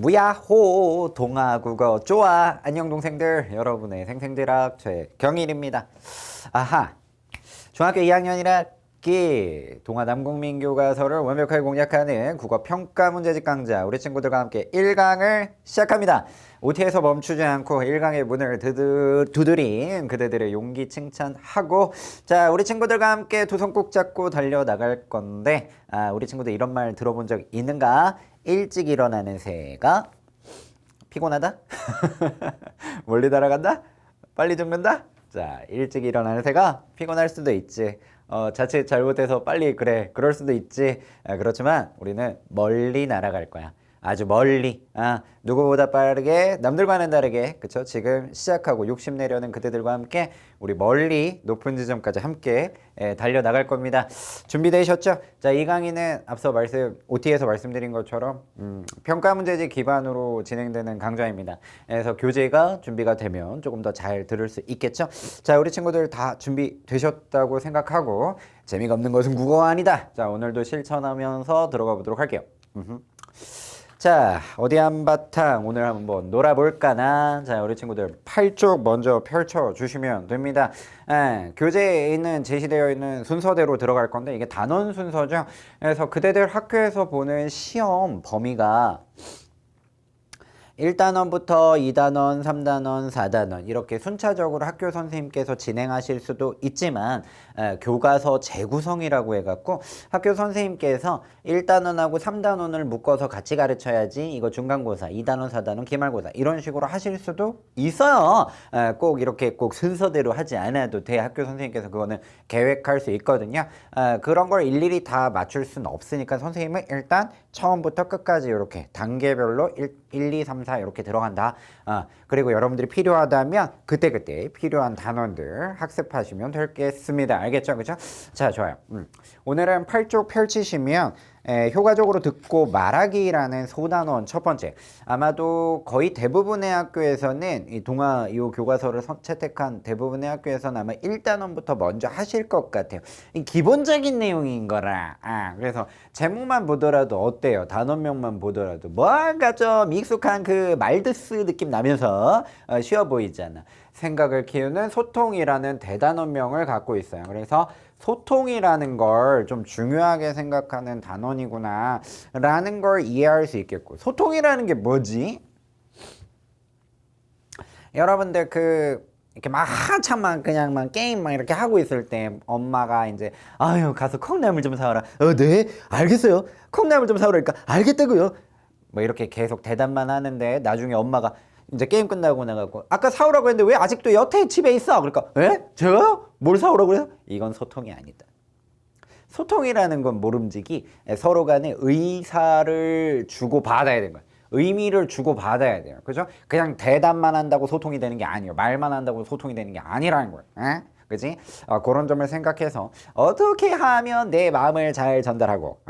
무야호 동아국어 좋아. 안녕 동생들, 여러분의 생생들학 최경일입니다. 아하, 중학교 2학년 1학기 동아 남국민 교과서를 완벽하게 공략하는 국어 평가 문제집 강좌 우리 친구들과 함께 1강을 시작합니다. OT에서 멈추지 않고 1강의 문을 두드린 그대들의 용기 칭찬하고, 자, 우리 친구들과 함께 두 손 꼭 잡고 달려나갈 건데, 우리 친구들 이런 말 들어본 적 있는가? 일찍 일어나는 새가 피곤하다? 멀리 날아간다? 빨리 죽는다? 자, 일찍 일어나는 새가 피곤할 수도 있지. 자칫 잘못해서 빨리 그럴 수도 있지. 그렇지만 우리는 멀리 날아갈 거야. 아주 멀리. 누구보다 빠르게, 남들과는 다르게, 그쵸? 지금 시작하고 욕심내려는 그대들과 함께 우리 멀리 높은 지점까지 함께 달려나갈 겁니다. 준비되셨죠? 자, 이 강의는 앞서 OT에서 말씀드린 것처럼 평가 문제집 기반으로 진행되는 강좌입니다. 그래서 교재가 준비가 되면 조금 더 잘 들을 수 있겠죠? 자, 우리 친구들 다 준비되셨다고 생각하고, 재미가 없는 것은 국어가 아니다. 자, 오늘도 실천하면서 들어가 보도록 할게요. 자, 어디 한바탕 오늘 한번 놀아볼까나. 자, 우리 친구들 팔 쪽 먼저 펼쳐주시면 됩니다. 교재에 있는 제시되어 있는 순서대로 들어갈 건데, 이게 단원 순서죠. 그래서 그대들 학교에서 보는 시험 범위가 1단원부터 2단원, 3단원, 4단원 이렇게 순차적으로 학교 선생님께서 진행하실 수도 있지만, 교과서 재구성이라고 해갖고 학교 선생님께서 1단원하고 3단원을 묶어서 같이 가르쳐야지 이거 중간고사, 2단원, 4단원, 기말고사 이런 식으로 하실 수도 있어요. 꼭 이렇게 꼭 순서대로 하지 않아도 돼. 학교 선생님께서 그거는 계획할 수 있거든요. 그런 걸 일일이 다 맞출 수는 없으니까 선생님은 일단 처음부터 끝까지 이렇게 단계별로 1, 2, 3, 4 이렇게 들어간다. 그리고 여러분들이 필요하다면 그때그때 필요한 단원들 학습하시면 되겠습니다. 알겠죠? 그죠? 자, 좋아요. 오늘은 8쪽 펼치시면 효과적으로 듣고 말하기라는 소단원 첫 번째. 아마도 거의 대부분의 학교에서는 이 교과서를 채택한 대부분의 학교에서는 아마 1단원부터 먼저 하실 것 같아요. 이 기본적인 내용인 거라. 그래서 제목만 보더라도 어때요? 단원명만 보더라도 뭔가 좀 익숙한 그 말드스 느낌 나면서 쉬워 보이잖아. 생각을 키우는 소통이라는 대단원명을 갖고 있어요. 그래서 소통이라는 걸 좀 중요하게 생각하는 단원이구나 라는 걸 이해할 수 있겠고, 소통이라는 게 뭐지? 여러분들 이렇게 막 한참만 그냥 게임 막 이렇게 하고 있을 때 엄마가 이제 아유 가서 콩나물 좀 사와라. 네 알겠어요. 콩나물 좀 사오라니까 알겠다고요. 뭐 이렇게 계속 대답만 하는데 나중에 엄마가 이제 게임 끝나고 나가고 아까 사오라고 했는데 왜 아직도 여태 집에 있어? 그러니까 제가요? 뭘 사오라고 해요? 이건 소통이 아니다. 소통이라는 건 모름지기 서로 간에 의사를 주고받아야 되는 거야. 의미를 주고받아야 돼요. 그죠? 그냥 대답만 한다고 소통이 되는 게 아니에요. 말만 한다고 소통이 되는 게 아니라는 거예요. 그지? 그런 점을 생각해서 어떻게 하면 내 마음을 잘 전달하고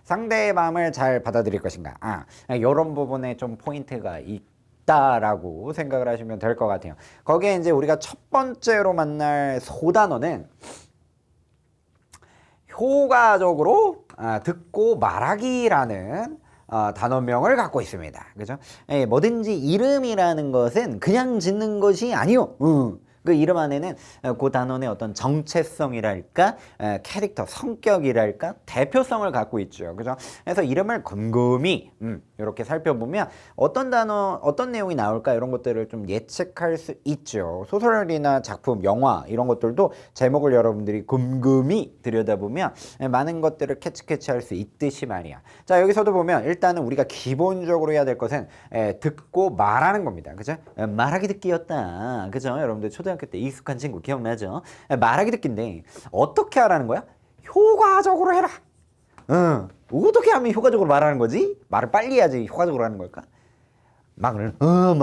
상대의 마음을 잘 받아들일 것인가, 이런 부분에 좀 포인트가 있다라고 생각을 하시면 될 것 같아요. 거기에 이제 우리가 첫 번째로 만날 소단어는 효과적으로 듣고 말하기라는 단어명을 갖고 있습니다. 그죠? 뭐든지 이름이라는 것은 그냥 짓는 것이 아니요. 그 이름 안에는 그 단원의 어떤 정체성이랄까, 캐릭터, 성격이랄까, 대표성을 갖고 있죠. 그죠? 그래서 이름을 곰곰이 이렇게 살펴보면 어떤 단어, 어떤 내용이 나올까 이런 것들을 좀 예측할 수 있죠. 소설이나 작품, 영화 이런 것들도 제목을 여러분들이 곰곰이 들여다보면 많은 것들을 캐치할 수 있듯이 말이야. 자, 여기서도 보면 일단은 우리가 기본적으로 해야 될 것은 듣고 말하는 겁니다. 그죠? 말하기 듣기였다. 그죠? 여러분들 초등학교 때 익숙한 친구 기억나죠? 말하기 듣기인데 어떻게 하라는 거야? 효과적으로 해라. 어떻게 하면 효과적으로 말하는 거지? 말을 빨리 해야지 효과적으로 하는 걸까? 막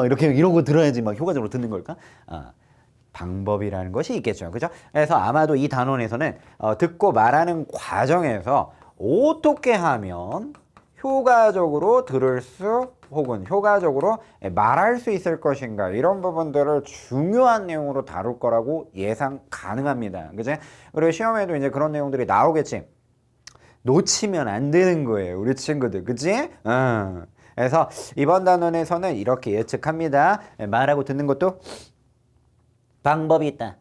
이렇게 이런 거 들어야지 막 효과적으로 듣는 걸까? 방법이라는 것이 있겠죠. 그죠? 그래서 아마도 이 단원에서는 듣고 말하는 과정에서 어떻게 하면 효과적으로 들을 수 혹은 효과적으로 말할 수 있을 것인가, 이런 부분들을 중요한 내용으로 다룰 거라고 예상 가능합니다. 그죠? 그리고 시험에도 이제 그런 내용들이 나오겠지. 놓치면 안 되는 거예요, 우리 친구들. 그치? 그래서 이번 단원에서는 이렇게 예측합니다. 말하고 듣는 것도 방법이 있다.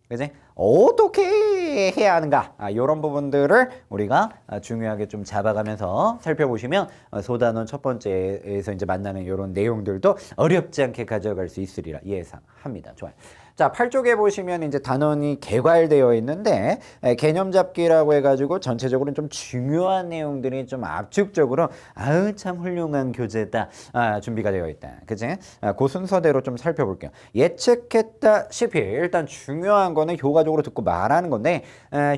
그지? 어떻게 해야 하는가? 이런 부분들을 우리가 중요하게 좀 잡아가면서 살펴보시면 소단원 첫 번째에서 이제 만나는 이런 내용들도 어렵지 않게 가져갈 수 있으리라 예상합니다. 좋아요. 자, 8쪽에 보시면 이제 단원이 개괄되어 있는데 개념 잡기라고 해가지고 전체적으로 좀 중요한 내용들이 좀 압축적으로 아유 참 훌륭한 교재다 준비가 되어 있다. 그치? 그 순서대로 좀 살펴볼게요. 예측했다시피 일단 중요한 거는 효과적으로 듣고 말하는 건데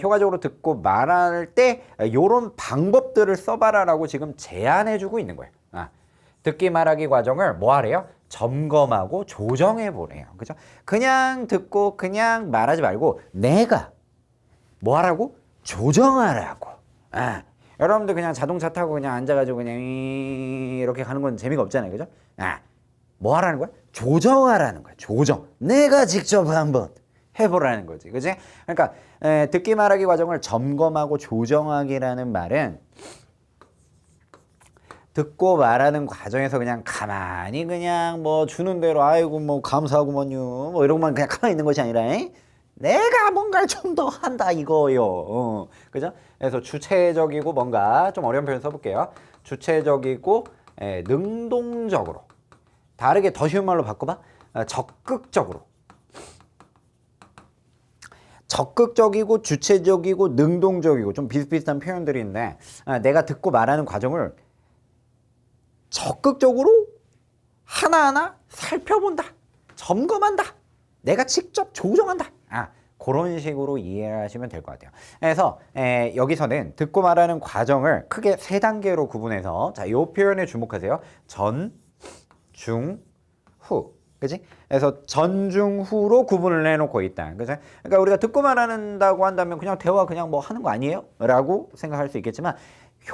효과적으로 듣고 말할 때 요런 방법들을 써봐라라고 지금 제안해주고 있는 거예요. 듣기 말하기 과정을 뭐 하래요? 점검하고 조정해 보래요. 그죠? 그냥 듣고 그냥 말하지 말고 내가 뭐 하라고? 조정하라고. 여러분들 그냥 자동차 타고 그냥 앉아가지고 그냥 이렇게 가는 건 재미가 없잖아요. 그죠? 뭐 하라는 거야? 조정하라는 거야. 조정. 내가 직접 한번 해보라는 거지. 그지? 그러니까 듣기 말하기 과정을 점검하고 조정하기라는 말은 듣고 말하는 과정에서 그냥 가만히 그냥 뭐 주는 대로 아이고 뭐 감사하구먼요 뭐 이러고만 그냥 가만히 있는 것이 아니라 내가 뭔가를 좀 더 한다 이거요. 그죠? 그래서 주체적이고 뭔가 좀 어려운 표현 써볼게요. 주체적이고 능동적으로. 다르게 더 쉬운 말로 바꿔봐. 적극적으로. 적극적이고 주체적이고 능동적이고 좀 비슷비슷한 표현들이 있는데 내가 듣고 말하는 과정을 적극적으로 하나하나 살펴본다. 점검한다. 내가 직접 조정한다. 그런 식으로 이해하시면 될 것 같아요. 그래서 여기서는 듣고 말하는 과정을 크게 세 단계로 구분해서 자, 이 표현에 주목하세요. 전, 중, 후. 그치? 그래서 전, 중, 후로 구분을 해놓고 있다. 그치? 그러니까 우리가 듣고 말한다고 한다면 그냥 대화 그냥 뭐 하는 거 아니에요? 라고 생각할 수 있겠지만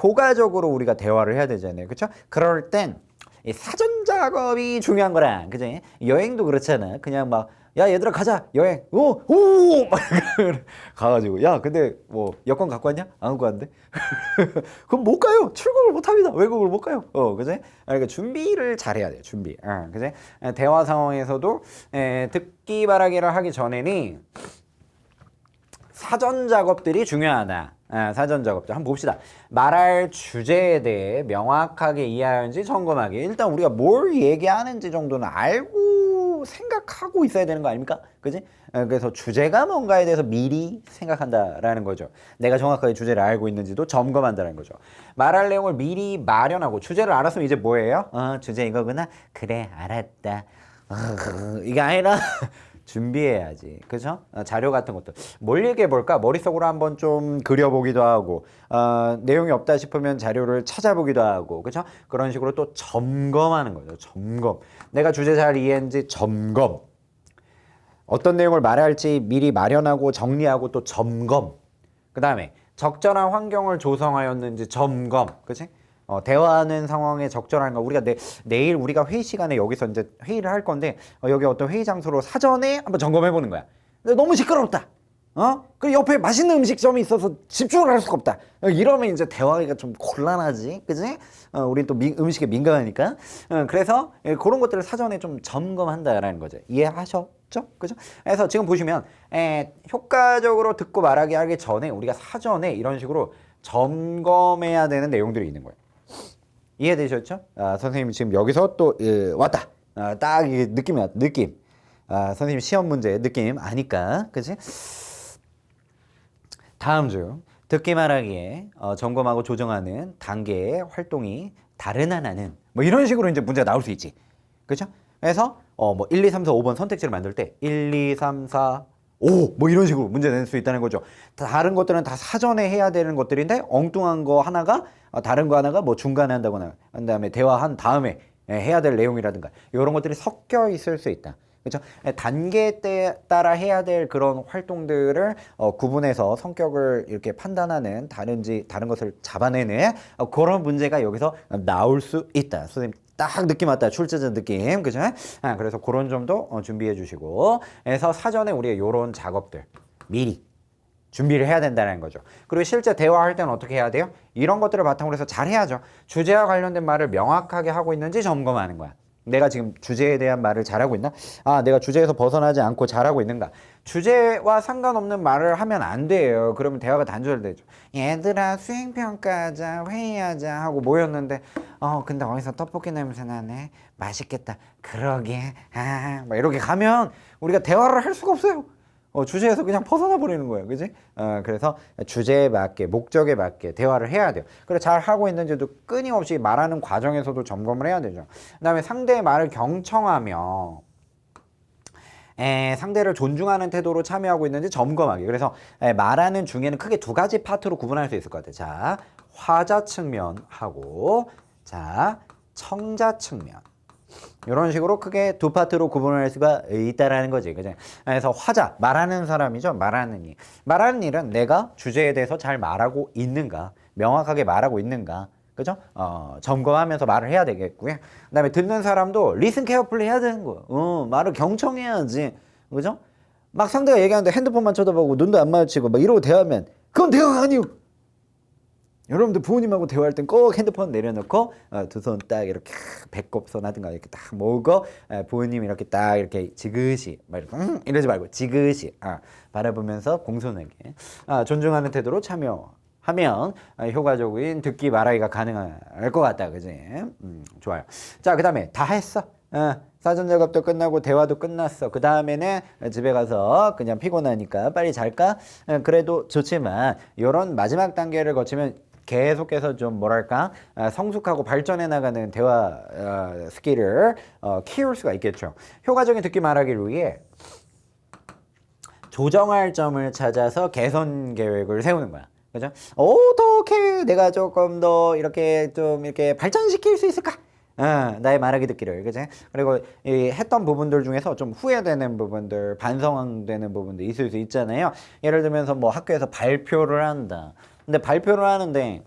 효과적으로 우리가 대화를 해야 되잖아요. 그렇죠? 그럴 땐 이 사전 작업이 중요한 거라. 그지? 여행도 그렇잖아. 그냥 막 야 얘들아 가자 여행 막 가가지고 야 근데 뭐 여권 갖고 왔냐? 안 갖고 왔는데 그럼 못 가요. 출국을 못 합니다. 외국을 못 가요. 그지? 그러니까 준비를 잘해야 돼요. 준비. 그지? 대화 상황에서도 듣기 말하기를 하기 전에는 사전 작업들이 중요하다. 사전 작업들 한번 봅시다. 말할 주제에 대해 명확하게 이해하는지 점검하기. 일단 우리가 뭘 얘기하는지 정도는 알고 생각하고 있어야 되는 거 아닙니까? 그지? 그래서 주제가 뭔가에 대해서 미리 생각한다라는 거죠. 내가 정확하게 주제를 알고 있는지도 점검한다는 거죠. 말할 내용을 미리 마련하고 주제를 알았으면 이제 뭐예요? 주제 이거구나. 그래 알았다. 이게 아니라 준비해야지. 그죠? 자료 같은 것도. 뭘 얘기해 볼까? 머릿속으로 한번 좀 그려보기도 하고, 내용이 없다 싶으면 자료를 찾아보기도 하고, 그죠? 그런 식으로 또 점검하는 거죠. 점검. 내가 주제 잘 이해했는지 점검. 어떤 내용을 말해야 할지 미리 마련하고 정리하고 또 점검. 그 다음에 적절한 환경을 조성하였는지 점검. 그치? 대화하는 상황에 적절한가. 우리가 내일 우리가 회의 시간에 여기서 이제 회의를 할 건데 여기 어떤 회의 장소로 사전에 한번 점검해 보는 거야. 근데 너무 시끄럽다. 그 옆에 맛있는 음식점이 있어서 집중을 할 수가 없다. 이러면 이제 대화가 좀 곤란하지, 그지? 우린 또 음식에 민감하니까. 그래서 그런 것들을 사전에 좀 점검한다라는 거죠. 이해하셨죠? 그죠? 그래서 지금 보시면 효과적으로 듣고 말하기 하기 전에 우리가 사전에 이런 식으로 점검해야 되는 내용들이 있는 거예요. 이해되셨죠? 선생님이 지금 여기서 또 왔다. 딱 이게 느낌이 왔다. 느낌. 선생님 시험 문제 느낌 아니까, 그치? 다음 주 듣기 말하기에 점검하고 조정하는 단계의 활동이 다른 하나는 뭐 이런 식으로 이제 문제가 나올 수 있지. 그렇죠? 그래서 뭐 1, 2, 3, 4, 5번 선택지를 만들 때 1, 2, 3, 4, 5 뭐 이런 식으로 문제 낼 수 있다는 거죠. 다른 것들은 다 사전에 해야 되는 것들인데 엉뚱한 거 하나가 다른 거 하나가 뭐 중간에 한다거나 한 다음에 대화한 다음에 해야 될 내용이라든가 이런 것들이 섞여 있을 수 있다. 그렇죠? 단계에 따라 해야 될 그런 활동들을 구분해서 성격을 이렇게 판단하는 다른 것을 잡아내는 그런 문제가 여기서 나올 수 있다. 선생님 딱 느낌 왔다. 출제자 느낌. 그죠? 그래서 그런 점도 준비해 주시고. 그래서 사전에 우리가 이런 작업들 미리 준비를 해야 된다는 거죠. 그리고 실제 대화할 때는 어떻게 해야 돼요? 이런 것들을 바탕으로 해서 잘 해야죠. 주제와 관련된 말을 명확하게 하고 있는지 점검하는 거야. 내가 지금 주제에 대한 말을 잘하고 있나? 아, 내가 주제에서 벗어나지 않고 잘하고 있는가? 주제와 상관없는 말을 하면 안 돼요. 그러면 대화가 단절되죠. 얘들아, 수행평가하자, 회의하자 하고 모였는데 근데 어디서 떡볶이 냄새 나네. 맛있겠다. 그러게. 막 이렇게 가면 우리가 대화를 할 수가 없어요. 주제에서 그냥 벗어나 버리는 거예요. 그지? 그래서 주제에 맞게, 목적에 맞게 대화를 해야 돼요. 그래서 잘 하고 있는지도 끊임없이 말하는 과정에서도 점검을 해야 되죠. 그 다음에 상대의 말을 경청하며 상대를 존중하는 태도로 참여하고 있는지 점검하기. 그래서 말하는 중에는 크게 두 가지 파트로 구분할 수 있을 것 같아요. 자, 화자 측면하고 자, 청자 측면. 이런 식으로 크게 두 파트로 구분할 수가 있다라는 거지. 그죠? 그래서 화자, 말하는 사람이죠. 말하는 일. 말하는 일은 내가 주제에 대해서 잘 말하고 있는가, 명확하게 말하고 있는가, 그죠? 점검하면서 말을 해야 되겠고요. 그다음에 듣는 사람도 listen carefully 해야 되는 거예요. 말을 경청해야지, 그죠? 막 상대가 얘기하는데 핸드폰만 쳐다보고 눈도 안 마주치고 막 이러고 대화하면 그건 대화가 아니요. 여러분들 부모님하고 대화할 땐 꼭 핸드폰 내려놓고 두 손 딱 이렇게 배꼽선 하든가 이렇게 딱 모으고 부모님 이렇게 딱 이렇게 지그시 막 이렇게 이러지 말고 지그시 바라보면서 공손하게 존중하는 태도로 참여하면 효과적인 듣기 말하기가 가능할 것 같다. 그지? 좋아요. 자, 그 다음에 다 했어. 사전 작업도 끝나고 대화도 끝났어. 그 다음에는 집에 가서 그냥 피곤하니까 빨리 잘까? 그래도 좋지만 이런 마지막 단계를 거치면 계속해서 좀 뭐랄까 성숙하고 발전해 나가는 대화 스킬을 키울 수가 있겠죠. 효과적인 듣기 말하기를 위해 조정할 점을 찾아서 개선 계획을 세우는 거야. 그죠? 어떻게 내가 조금 더 이렇게 좀 이렇게 발전시킬 수 있을까? 나의 말하기 듣기를, 그지? 그리고 이 했던 부분들 중에서 좀 후회되는 부분들, 반성되는 부분들 있을 수 있잖아요. 예를 들면서 뭐 학교에서 발표를 한다. 근데 발표를 하는데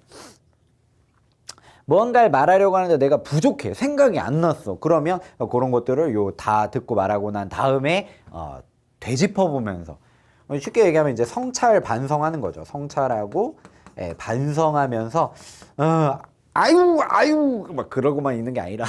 뭔가를 말하려고 하는데 내가 부족해. 생각이 안 났어. 그러면 그런 것들을 다 듣고 말하고 난 다음에 되짚어보면서 쉽게 얘기하면 이제 성찰 반성하는 거죠. 성찰하고 반성하면서 아유 막 그러고만 있는 게 아니라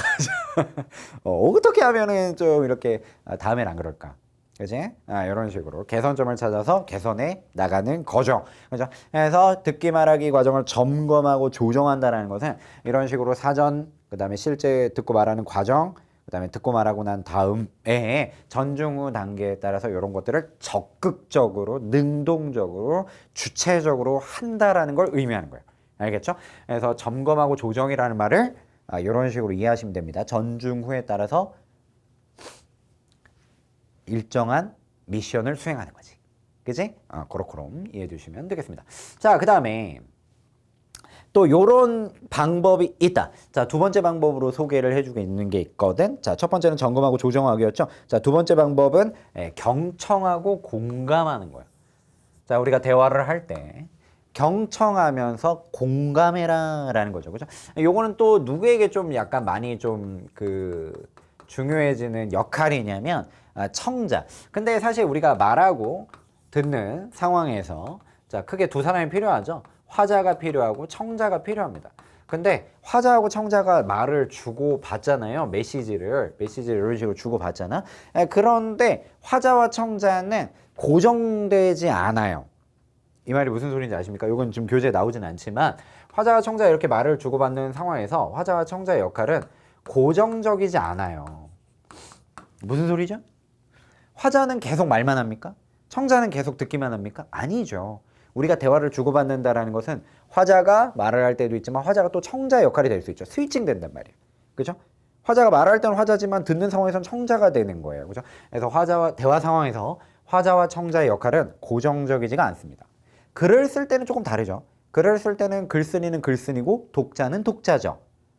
어떻게 하면은 좀 이렇게 다음엔 안 그럴까, 그지? 이런 식으로 개선점을 찾아서 개선해 나가는 거죠. 그죠? 그래서 듣기 말하기 과정을 점검하고 조정한다는 것은 이런 식으로 사전, 그 다음에 실제 듣고 말하는 과정, 그 다음에 듣고 말하고 난 다음에 전중 후 단계에 따라서 이런 것들을 적극적으로, 능동적으로, 주체적으로 한다라는 걸 의미하는 거예요. 알겠죠? 그래서 점검하고 조정이라는 말을 이런 식으로 이해하시면 됩니다. 전중 후에 따라서 일정한 미션을 수행하는 거지. 그지? 그렇게 이해해 주시면 되겠습니다. 자, 그 다음에 또 요런 방법이 있다. 자, 두 번째 방법으로 소개를 해주고 있는 게 있거든. 자, 첫 번째는 점검하고 조정하기였죠. 자, 두 번째 방법은 경청하고 공감하는 거예요. 자, 우리가 대화를 할 때 경청하면서 공감해라 라는 거죠. 그죠? 요거는 또 누구에게 좀 약간 많이 좀 중요해지는 역할이냐면 청자. 근데 사실 우리가 말하고 듣는 상황에서 자, 크게 두 사람이 필요하죠. 화자가 필요하고 청자가 필요합니다. 근데 화자하고 청자가 말을 주고 받잖아요. 메시지를 이런 식으로 주고 받잖아. 그런데 화자와 청자는 고정되지 않아요. 이 말이 무슨 소리인지 아십니까? 이건 지금 교재에 나오진 않지만 화자와 청자 이렇게 말을 주고받는 상황에서 화자와 청자의 역할은 고정적이지 않아요. 무슨 소리죠? 화자는 계속 말만 합니까? 청자는 계속 듣기만 합니까? 아니죠. 우리가 대화를 주고받는다라는 것은 화자가 말을 할 때도 있지만 화자가 또 청자의 역할이 될 수 있죠. 스위칭 된단 말이에요. 그죠? 화자가 말할 때는 화자지만 듣는 상황에서는 청자가 되는 거예요. 그죠? 그래서 화자와 대화 상황에서 화자와 청자의 역할은 고정적이지가 않습니다. 글을 쓸 때는 조금 다르죠. 글을 쓸 때는 글쓴이는 글쓴이고 독자는 독자죠.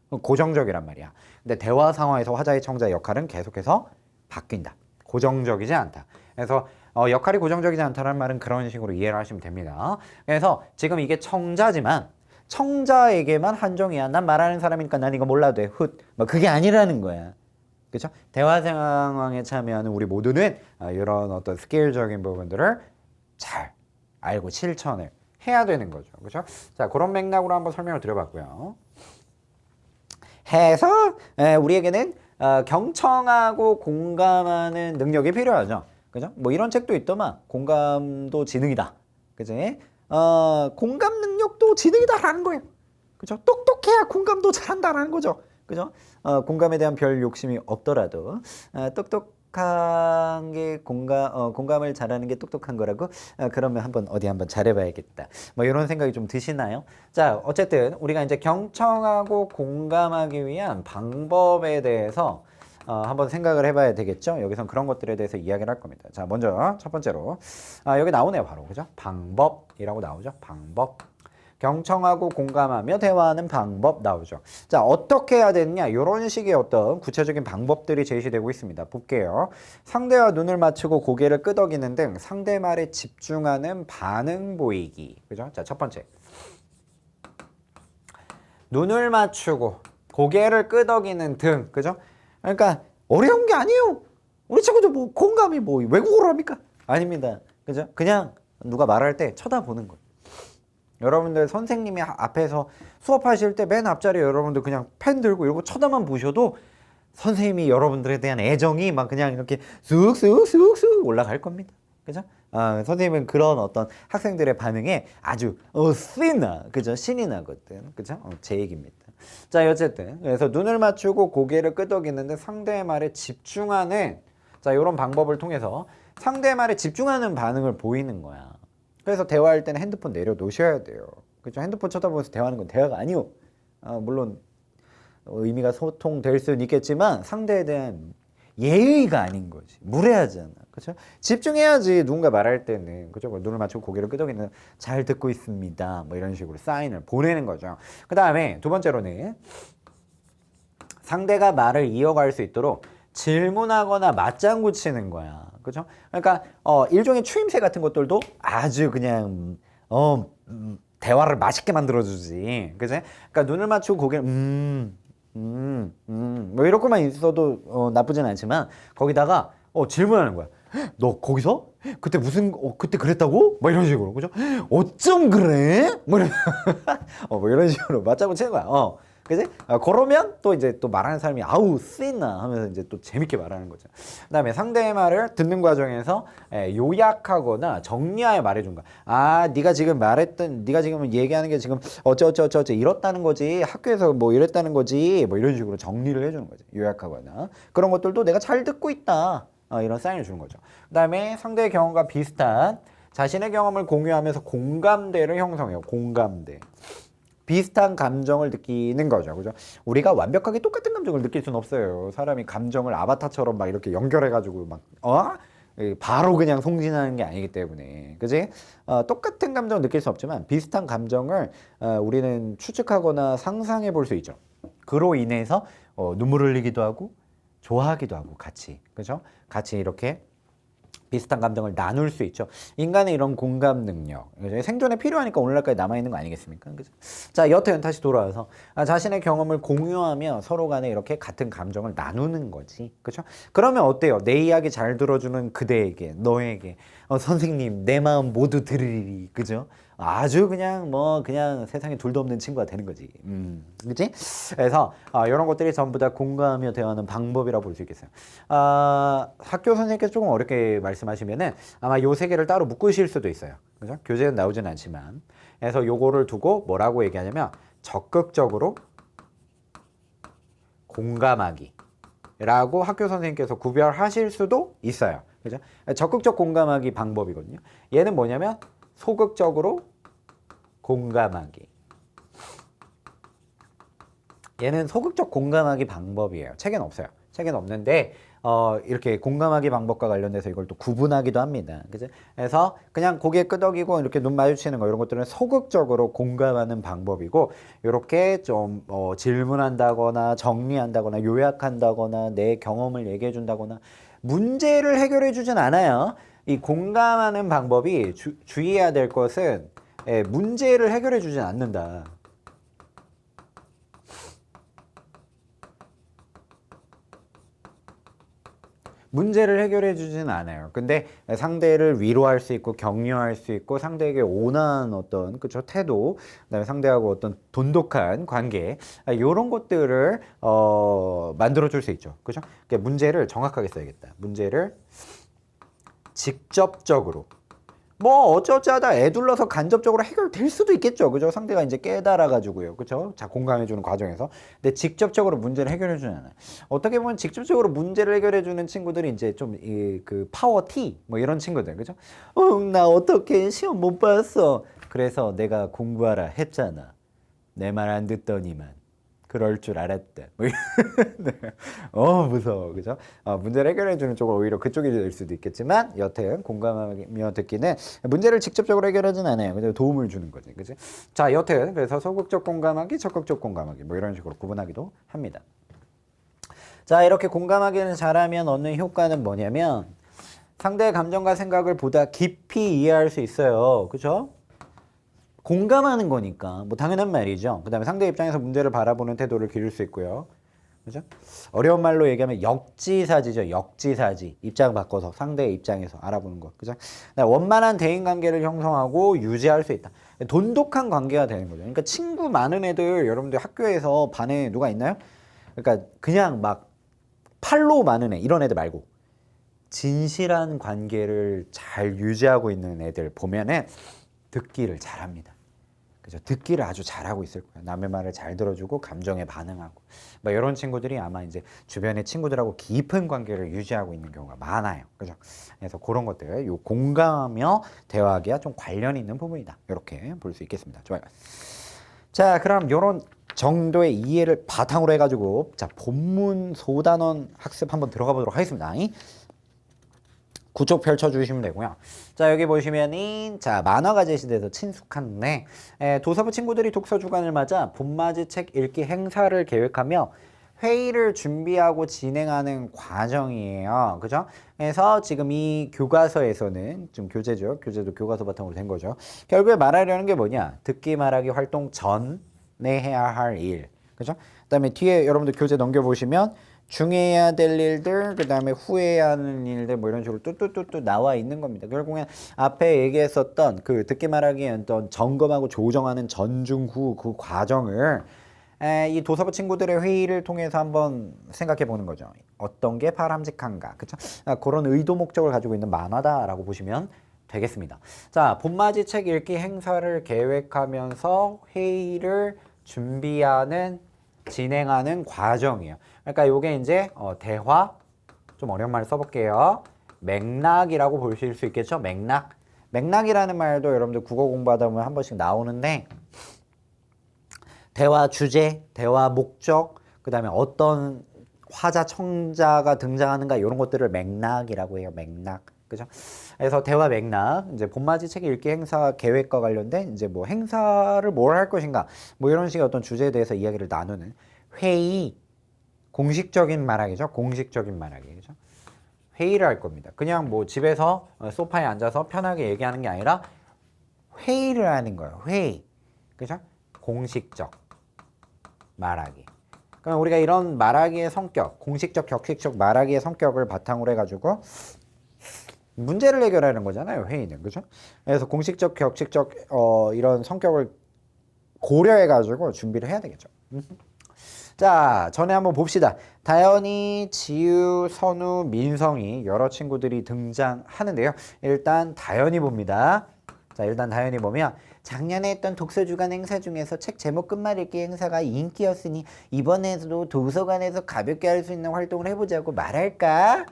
고정적이란 말이야. 근데 대화 상황에서 화자의 청자의 역할은 계속해서 바뀐다. 고정적이지 않다. 그래서 역할이 고정적이지 않다는 말은 그런 식으로 이해를 하시면 됩니다. 그래서 지금 이게 청자지만 청자에게만 한정이야. 난 말하는 사람이니까 난 이거 몰라도 돼. 뭐 그게 아니라는 거야. 그렇죠? 대화 상황에 참여하는 우리 모두는 이런 어떤 스킬적인 부분들을 잘 알고 실천을 해야 되는 거죠. 그렇죠? 자, 그런 맥락으로 한번 설명을 드려봤고요. 해서 우리에게는 경청하고 공감하는 능력이 필요하죠. 그죠? 뭐 이런 책도 있더만 공감도 지능이다. 그지? 공감 능력도 지능이다라는 거예요. 그죠? 똑똑해야 공감도 잘한다라는 거죠. 그죠? 공감에 대한 별 욕심이 없더라도 똑똑한 게 공감을 잘하는 게 똑똑한 거라고. 그러면 어디 한번 잘해봐야겠다. 뭐 이런 생각이 좀 드시나요? 자, 어쨌든 우리가 이제 경청하고 공감하기 위한 방법에 대해서 한번 생각을 해봐야 되겠죠. 여기선 그런 것들에 대해서 이야기를 할 겁니다. 자, 먼저 첫 번째로 여기 나오네요, 바로. 그죠? 방법이라고 나오죠. 방법. 경청하고 공감하며 대화하는 방법 나오죠. 자, 어떻게 해야 되느냐? 이런 식의 어떤 구체적인 방법들이 제시되고 있습니다. 볼게요. 상대와 눈을 맞추고 고개를 끄덕이는 등 상대 말에 집중하는 반응 보이기. 그죠? 자, 첫 번째. 눈을 맞추고 고개를 끄덕이는 등. 그죠? 그러니까 어려운 게 아니에요. 우리 친구들 뭐 공감이 뭐 외국어로 합니까? 아닙니다. 그죠? 그냥 누가 말할 때 쳐다보는 거예요. 여러분들 선생님이 앞에서 수업하실 때 맨 앞자리에 여러분들 그냥 펜 들고 이러고 쳐다만 보셔도 선생님이 여러분들에 대한 애정이 막 그냥 이렇게 쑥쑥쑥쑥 올라갈 겁니다. 그죠? 선생님은 그런 어떤 학생들의 반응에 아주 그죠? 신이 나거든. 그죠? 제 얘기입니다. 자, 어쨌든 그래서 눈을 맞추고 고개를 끄덕이는데 상대의 말에 집중하는, 자, 이런 방법을 통해서 상대의 말에 집중하는 반응을 보이는 거야. 그래서 대화할 때는 핸드폰 내려놓으셔야 돼요. 그렇죠? 핸드폰 쳐다보면서 대화하는 건 대화가 아니요. 물론 의미가 소통될 수는 있겠지만 상대에 대한 예의가 아닌 거지. 무례하잖아. 그렇죠? 집중해야지. 누군가 말할 때는, 그죠? 눈을 맞추고 고개를 끄덕이는 잘 듣고 있습니다. 뭐 이런 식으로 사인을 보내는 거죠. 그 다음에 두 번째로는 상대가 말을 이어갈 수 있도록 질문하거나 맞장구 치는 거야. 그죠? 그러니까 일종의 추임새 같은 것들도 아주 그냥 대화를 맛있게 만들어주지. 그지? 그러니까 눈을 맞추고 고개를 뭐 이렇게만 있어도 나쁘진 않지만 거기다가 질문하는 거야. 너 거기서? 그때 그때 그랬다고? 뭐 이런 식으로. 그죠? 어쩜 그래? 뭐 이런 식으로 맞장구 치는 거야. 그지? 그러면 또 이제 또 말하는 사람이 아우 쓰있나 하면서 이제 또 재밌게 말하는 거죠. 그다음에 상대의 말을 듣는 과정에서 요약하거나 정리하여 말해준 거야. 네가 지금 얘기하는 게 지금 어쩌 이렇다는 거지. 학교에서 뭐 이랬다는 거지. 뭐 이런 식으로 정리를 해주는 거죠. 요약하거나 그런 것들도 내가 잘 듣고 있다. 이런 사인을 주는 거죠. 그다음에 상대의 경험과 비슷한 자신의 경험을 공유하면서 공감대를 형성해요. 공감대. 비슷한 감정을 느끼는 거죠. 그죠? 우리가 완벽하게 똑같은 감정을 느낄 수는 없어요. 사람이 감정을 아바타처럼 막 이렇게 연결해가지고 바로 그냥 송진하는 게 아니기 때문에. 그지? 똑같은 감정을 느낄 수 없지만 비슷한 감정을 우리는 추측하거나 상상해 볼 수 있죠. 그로 인해서 눈물 흘리기도 하고 좋아하기도 하고 같이. 그죠? 같이 이렇게 비슷한 감정을 나눌 수 있죠. 인간의 이런 공감 능력, 생존에 필요하니까 오늘날까지 남아있는 거 아니겠습니까? 그죠? 자, 여튼 다시 돌아와서 자신의 경험을 공유하며 서로 간에 이렇게 같은 감정을 나누는 거지. 그렇죠? 그러면 어때요? 내 이야기 잘 들어주는 그대에게, 너에게 선생님, 내 마음 모두 들으리리. 그죠? 아주 그냥 그냥 세상에 둘도 없는 친구가 되는 거지. 그치? 그래서 이런 것들이 전부 다 공감하며 대화하는 방법이라고 볼 수 있겠어요. 학교 선생님께서 조금 어렵게 말씀하시면은 아마 요 세 개를 따로 묶으실 수도 있어요. 그죠? 교재는 나오진 않지만. 그래서 요거를 두고 뭐라고 얘기하냐면 적극적으로 공감하기 라고 학교 선생님께서 구별하실 수도 있어요. 그죠? 적극적 공감하기 방법이거든요. 얘는 뭐냐면 소극적으로 공감하기. 얘는 소극적 공감하기 방법이에요. 책에는 없어요. 책에는 없는데 이렇게 공감하기 방법과 관련돼서 이걸 또 구분하기도 합니다. 그죠? 그래서 그냥 고개 끄덕이고 이렇게 눈 마주치는 거 이런 것들은 소극적으로 공감하는 방법이고 이렇게 좀 질문한다거나 정리한다거나 요약한다거나 내 경험을 얘기해 준다거나 문제를 해결해 주진 않아요. 이 공감하는 방법이 주의해야 될 것은 문제를 해결해 주진 않는다. 문제를 해결해 주지는 않아요. 근데 상대를 위로할 수 있고 격려할 수 있고 상대에게 온화한 어떤 그쵸 태도, 그다음에 상대하고 어떤 돈독한 관계 이런 것들을 만들어 줄 수 있죠. 그죠? 그러니까 문제를 정확하게 써야겠다. 문제를 직접적으로 뭐 어쩌자다 애둘러서 간접적으로 해결될 수도 있겠죠. 그죠? 상대가 이제 깨달아 가지고요. 그죠? 자, 공감해 주는 과정에서. 근데 직접적으로 문제를 해결해 주는 않아요. 어떻게 보면 직접적으로 문제를 해결해 주는 친구들이 이제 좀 그 파워 T 뭐 이런 친구들. 그죠? 나 어떻게 시험 못 봤어. 그래서 내가 공부하라 했잖아. 내 말 안 듣더니만. 그럴 줄 알았다. 뭐 네. 무서워. 그죠? 문제를 해결해주는 쪽은 오히려 그쪽이 될 수도 있겠지만, 여튼, 공감하며 듣기는 문제를 직접적으로 해결하진 않아요. 그죠? 도움을 주는 거지. 그지? 자, 여튼, 그래서 소극적 공감하기, 적극적 공감하기, 뭐 이런 식으로 구분하기도 합니다. 자, 이렇게 공감하기를 잘하면 얻는 효과는 뭐냐면, 상대의 감정과 생각을 보다 깊이 이해할 수 있어요. 그죠? 공감하는 거니까 뭐 당연한 말이죠. 그 다음에 상대 입장에서 문제를 바라보는 태도를 기를 수 있고요. 그죠? 어려운 말로 얘기하면 역지사지죠. 역지사지. 입장 바꿔서 상대의 입장에서 알아보는 것. 그죠? 원만한 대인관계를 형성하고 유지할 수 있다. 돈독한 관계가 되는 거죠. 그러니까 친구 많은 애들 여러분들 학교에서 반에 누가 있나요? 그러니까 그냥 막 팔로 많은 애 이런 애들 말고 진실한 관계를 잘 유지하고 있는 애들 보면은 듣기를 잘합니다. 그죠? 듣기를 아주 잘하고 있을 거예요. 남의 말을 잘 들어주고 감정에 반응하고 뭐 이런 친구들이 아마 이제 주변의 친구들하고 깊은 관계를 유지하고 있는 경우가 많아요. 그죠? 그래서 그런 것들 요 공감하며 대화하기와 좀 관련이 있는 부분이다. 이렇게 볼 수 있겠습니다. 좋아요. 자, 그럼 요런 정도의 이해를 바탕으로 해가지고 자 본문 소단원 학습 한번 들어가 보도록 하겠습니다. 구쪽 펼쳐주시면 되고요. 자, 여기 보시면은 자 만화가 제시돼서 친숙한데 도서부 친구들이 독서 주간을 맞아 봄맞이 책 읽기 행사를 계획하며 회의를 준비하고 진행하는 과정이에요. 그죠? 그래서 지금 이 교과서에서는 좀 교재죠. 교재도 교과서 바탕으로 된 거죠. 결국에 말하려는 게 뭐냐? 듣기 말하기 활동 전에 해야 할 일. 그죠? 그다음에 뒤에 여러분들 교재 넘겨보시면 중요해야 될 일들, 그 다음에 후회해야 하는 일들, 뭐 이런 식으로 뚜뚜뚜뚜 나와 있는 겁니다. 결국엔 앞에 얘기했었던 그 듣기 말하기 어떤 점검하고 조정하는 전중후 그 과정을 이 도서부 친구들의 회의를 통해서 한번 생각해 보는 거죠. 어떤 게 바람직한가, 그쵸? 그런 의도 목적을 가지고 있는 만화다라고 보시면 되겠습니다. 자, 봄맞이 책 읽기 행사를 계획하면서 회의를 준비하는 진행하는 과정이에요. 그러니까 요게 이제 대화, 좀 어려운 말 써볼게요. 맥락이라고 보실 수 있겠죠? 맥락. 맥락이라는 말도 여러분들 국어 공부하다 보면 한 번씩 나오는데 대화 주제, 대화 목적, 그 다음에 어떤 화자, 청자가 등장하는가 이런 것들을 맥락이라고 해요. 맥락. 그죠? 그래서 대화 맥락, 이제 봄맞이 책 읽기 행사 계획과 관련된 이제 뭐 행사를 뭘 할 것인가, 뭐 이런 식의 어떤 주제에 대해서 이야기를 나누는 회의, 공식적인 말하기죠. 공식적인 말하기. 그죠? 회의를 할 겁니다. 그냥 뭐 집에서 소파에 앉아서 편하게 얘기하는 게 아니라 회의를 하는 거예요. 회의. 그죠? 공식적 말하기. 그럼 우리가 이런 말하기의 성격, 공식적, 격식적 말하기의 성격을 바탕으로 해가지고 문제를 해결하는 거잖아요. 회의는. 그죠? 그래서 공식적, 격식적 이런 성격을 고려해가지고 준비를 해야 되겠죠. 자, 전에 한번 봅시다. 다현이, 지유, 선우, 민성이 여러 친구들이 등장하는데요. 일단 다현이 봅니다. 자, 일단 다현이 보면 작년에 했던 독서주간 행사 중에서 책 제목 끝말잇기 행사가 인기였으니 이번에도 도서관에서 가볍게 할 수 있는 활동을 해보자고 말할까?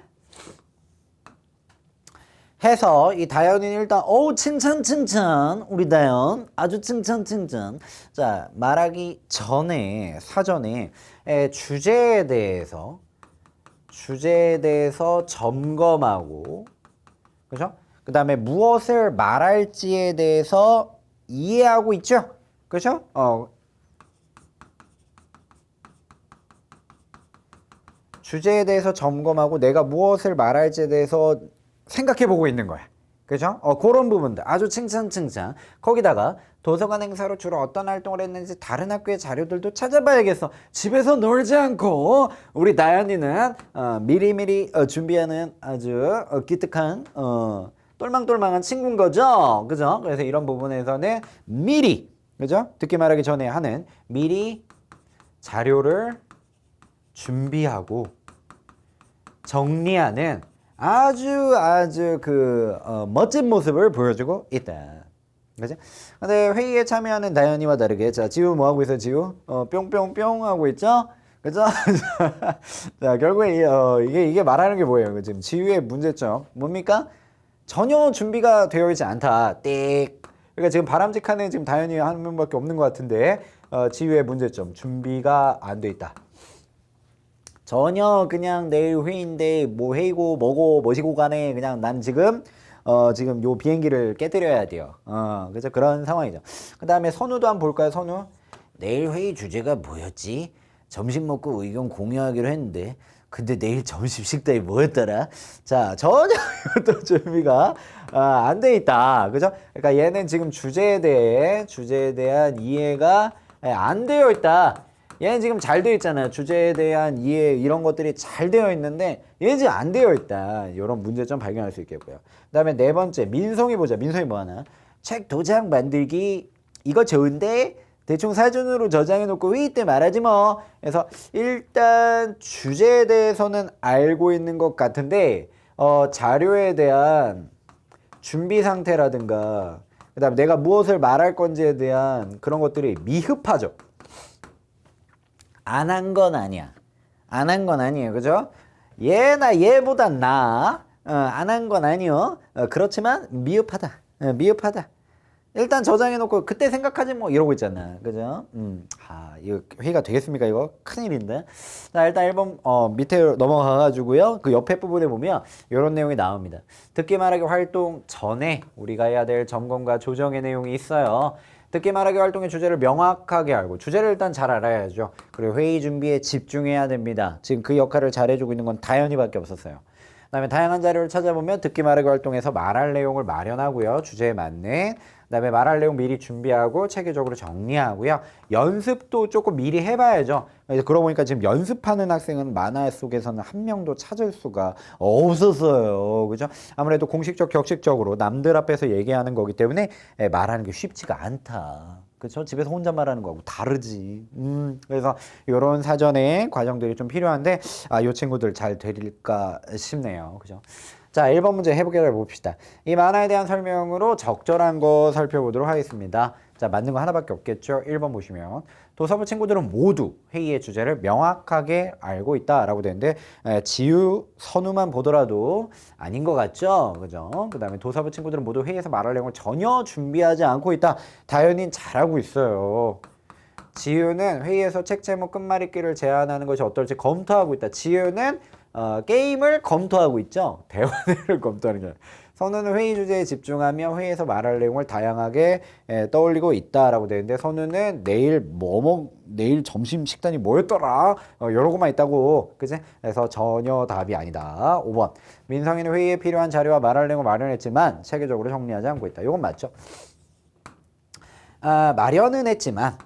해서 이 다현이는 일단 칭찬 우리 다현 아주 칭찬. 자, 말하기 전에 사전에 주제에 대해서 점검하고, 그죠? 그 다음에 무엇을 말할지에 대해서 이해하고 있죠? 그죠? 주제에 대해서 점검하고 내가 무엇을 말할지에 대해서 생각해 보고 있는 거야. 그죠? 그런 부분들 아주 칭찬. 거기다가 도서관 행사로 주로 어떤 활동을 했는지 다른 학교의 자료들도 찾아봐야겠어. 집에서 놀지 않고 우리 나연이는 미리미리 준비하는 아주 기특한 똘망똘망한 친구인 거죠. 그죠? 그래서 이런 부분에서는 미리, 그죠? 듣기 말하기 전에 하는 미리 자료를 준비하고 정리하는 아주 멋진 모습을 보여주고 있다. 그죠? 근데 회의에 참여하는 나연이와 다르게, 자, 지우 뭐 하고 있어, 지우? 뿅뿅뿅 하고 있죠? 그죠? 자, 결국에, 이게 말하는 게 뭐예요? 지금 지우의 문제점. 뭡니까? 전혀 준비가 되어 있지 않다. 띡. 그러니까 지금 바람직한 애 지금 다연이 한 명밖에 없는 것 같은데, 지우의 문제점. 준비가 안 돼 있다. 전혀 그냥 내일 회의인데 뭐 회의고 뭐고 뭐시고 간에 그냥 난 지금 요 비행기를 깨뜨려야 돼요. 그래서 그런 상황이죠. 그 다음에 선우도 한번 볼까요? 선우. 내일 회의 주제가 뭐였지? 점심 먹고 의견 공유하기로 했는데 근데 내일 점심 식단이 뭐였더라? 자, 전혀 이것도 준비가 안 돼 있다. 그죠? 그러니까 얘는 지금 주제에 대한 이해가 안 되어 있다. 얘는 지금 잘 되어 있잖아요. 주제에 대한 이해 이런 것들이 잘 되어 있는데 얘는 지금 안 되어 있다. 이런 문제점 발견할 수 있겠고요. 그 다음에 네 번째 민성이 보자. 민성이 뭐 하나? 책 도장 만들기 이거 좋은데 대충 사전으로 저장해 놓고 회의 때 말하지 뭐. 그래서 일단 주제에 대해서는 알고 있는 것 같은데 자료에 대한 준비 상태라든가 그 다음에 내가 무엇을 말할 건지에 대한 그런 것들이 미흡하죠. 안 한 건 아니야. 안 한 건 아니에요. 그죠? 얘보단 나아. 안 한 건 아니요. 그렇지만 미흡하다. 미흡하다. 일단 저장해놓고 그때 생각하지 뭐 이러고 있잖아. 그죠? 이거 회의가 되겠습니까? 이거 큰일인데. 자, 일단 1번 밑에 넘어가가지고요. 그 옆에 부분에 보면 이런 내용이 나옵니다. 듣기 말하기 활동 전에 우리가 해야 될 점검과 조정의 내용이 있어요. 듣기 말하기 활동의 주제를 명확하게 알고 주제를 일단 잘 알아야죠. 그리고 회의 준비에 집중해야 됩니다. 지금 그 역할을 잘해주고 있는 건 다현이밖에 없었어요. 그 다음에 다양한 자료를 찾아보면 듣기 말하기 활동에서 말할 내용을 마련하고요. 주제에 맞는. 그 다음에 말할 내용 미리 준비하고 체계적으로 정리하고요. 연습도 조금 미리 해봐야죠. 그래서 그러고 보니까 지금 연습하는 학생은 만화 속에서는 한 명도 찾을 수가 없었어요. 그죠? 아무래도 공식적, 격식적으로 남들 앞에서 얘기하는 거기 때문에 말하는 게 쉽지가 않다. 그렇죠? 집에서 혼자 말하는 거하고 다르지. 그래서 이런 사전에 과정들이 좀 필요한데 이 친구들 잘 되릴까 싶네요. 그죠? 자, 1번 문제 해보기를 봅시다. 이 만화에 대한 설명으로 적절한 거 살펴보도록 하겠습니다. 자, 맞는 거 하나밖에 없겠죠? 1번 보시면 도서부 친구들은 모두 회의의 주제를 명확하게 알고 있다라고 되는데 지우, 선우만 보더라도 아닌 것 같죠? 그죠? 그 다음에 도서부 친구들은 모두 회의에서 말할 내용을 전혀 준비하지 않고 있다. 다현이는 잘하고 있어요. 지우는 회의에서 책 제목 끝말잇기를 제안하는 것이 어떨지 검토하고 있다. 지우는 게임을 검토하고 있죠. 대화를 검토하는 게 아니라. 선우는 회의 주제에 집중하며 회의에서 말할 내용을 다양하게 떠올리고 있다라고 되는데 선우는 내일 점심 식단이 뭐였더라? 이러고만 있다고. 그지? 그래서 전혀 답이 아니다. 5번. 민성이는 회의에 필요한 자료와 말할 내용을 마련했지만 체계적으로 정리하지 않고 있다. 이건 맞죠? 마련은 했지만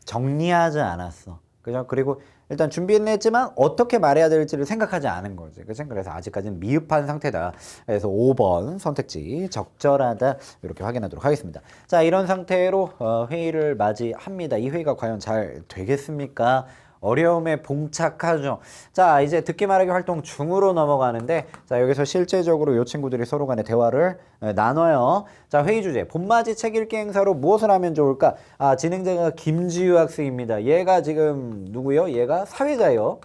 정리하지 않았어. 그죠? 그리고 일단 준비는 했지만 어떻게 말해야 될지를 생각하지 않은 거지. 그치? 그래서 아직까지는 미흡한 상태다. 그래서 5번 선택지 적절하다. 이렇게 확인하도록 하겠습니다. 자, 이런 상태로 회의를 맞이합니다. 이 회의가 과연 잘 되겠습니까? 어려움에 봉착하죠. 자, 이제 듣기 말하기 활동 중으로 넘어가는데 자, 여기서 실제적으로 이 친구들이 서로 간에 대화를 나눠요. 자, 회의 주제. 봄맞이 책 읽기 행사로 무엇을 하면 좋을까? 진행자가 김지유 학생입니다. 얘가 지금 누구요? 얘가 사회자요.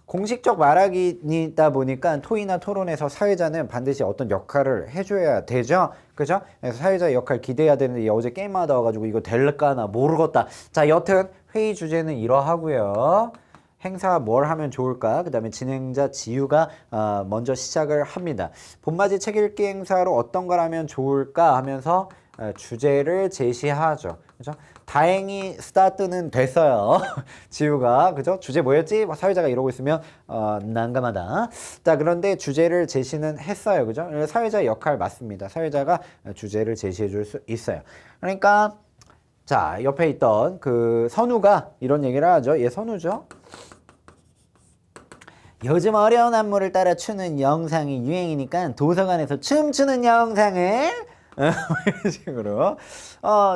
공식적 말하기이다 보니까 토의나 토론에서 사회자는 반드시 어떤 역할을 해줘야 되죠. 그죠? 그래서 사회자의 역할 기대해야 되는데 얘 어제 게임하다 와가지고 이거 될까나 모르겠다. 자, 여튼 회의 주제는 이러하고요. 행사 뭘 하면 좋을까? 그 다음에 진행자 지유가 먼저 시작을 합니다. 봄맞이 책 읽기 행사로 어떤 걸 하면 좋을까 하면서 주제를 제시하죠. 그죠? 다행히 스타트는 됐어요. 지우가. 그죠? 주제 뭐였지? 사회자가 이러고 있으면 난감하다. 자, 그런데 주제를 제시는 했어요. 그죠? 사회자의 역할 맞습니다. 사회자가 주제를 제시해 줄 수 있어요. 그러니까 자, 옆에 있던 그 선우가 이런 얘기를 하죠. 얘 선우죠. 요즘 어려운 안무를 따라 추는 영상이 유행이니까 도서관에서 춤추는 영상을 이런 식으로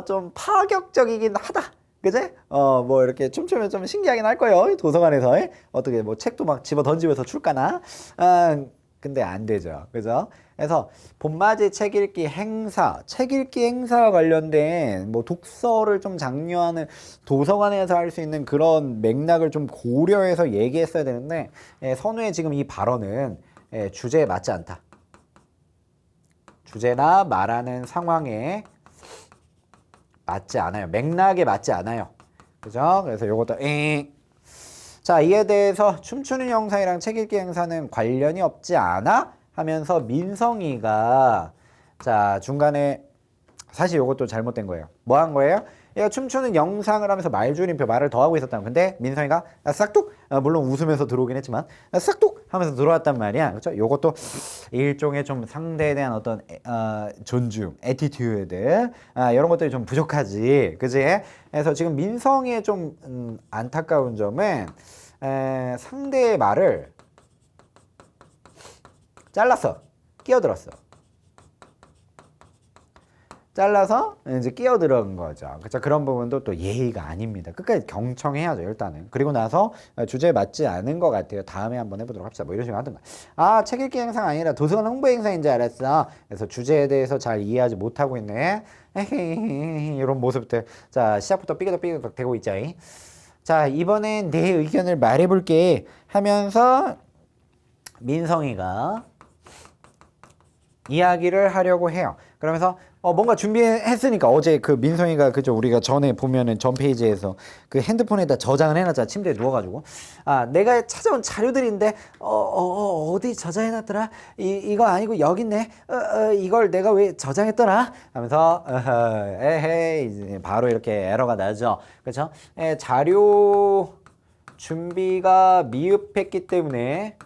좀 파격적이긴 하다. 그지? 뭐 이렇게 춤추면 좀 신기하긴 할 거예요. 도서관에서 어떻게 뭐 책도 막 집어 던지면서 출까나? 근데 안 되죠. 그죠? 그래서 봄맞이 책 읽기 행사, 책 읽기 행사와 관련된 뭐 독서를 좀 장려하는 도서관에서 할 수 있는 그런 맥락을 좀 고려해서 얘기했어야 되는데 선우의 지금 이 발언은 주제에 맞지 않다. 주제나 말하는 상황에 맞지 않아요. 맥락에 맞지 않아요. 그죠? 그래서 요것도 자, 이에 대해서 춤추는 영상이랑 책 읽기 행사는 관련이 없지 않아? 하면서 민성이가 자, 중간에 사실 요것도 잘못된 거예요. 뭐 한 거예요? 얘가 춤추는 영상을 하면서 말줄임표 말을 더 하고 있었다는 근데 민성이가 싹둑 물론 웃으면서 들어오긴 했지만 싹둑 하면서 들어왔단 말이야. 그렇죠? 요것도 일종의 좀 상대에 대한 어떤 존중, 애티튜드 이런 것들이 좀 부족하지. 그지? 그래서 지금 민성이의 좀 안타까운 점은 상대의 말을 잘랐어. 끼어들었어. 잘라서 이제 끼어들은 거죠. 그렇죠? 그런 부분도 또 예의가 아닙니다. 끝까지 경청해야죠, 일단은. 그리고 나서 주제에 맞지 않은 것 같아요. 다음에 한번 해보도록 합시다. 뭐 이런 식으로 하든가. 아, 책 읽기 행사가 아니라 도서관 홍보 행사인 줄 알았어. 그래서 주제에 대해서 잘 이해하지 못하고 있네. 이런 모습들. 자, 시작부터 삐그덕 되고 있죠. 자, 이번엔 내 의견을 말해볼게 하면서 민성이가 이야기를 하려고 해요. 그러면서 뭔가 준비했으니까 어제 그 민성이가 그죠 우리가 전에 보면은 전 페이지에서 그 핸드폰에다 저장을 해놨잖아. 침대에 누워가지고 내가 찾아온 자료들인데 어디 저장해놨더라 이거 아니고 여기 있네 이걸 내가 왜 저장했더라 하면서 에헤이 바로 이렇게 에러가 나죠. 그렇죠? 자료 준비가 미흡했기 때문에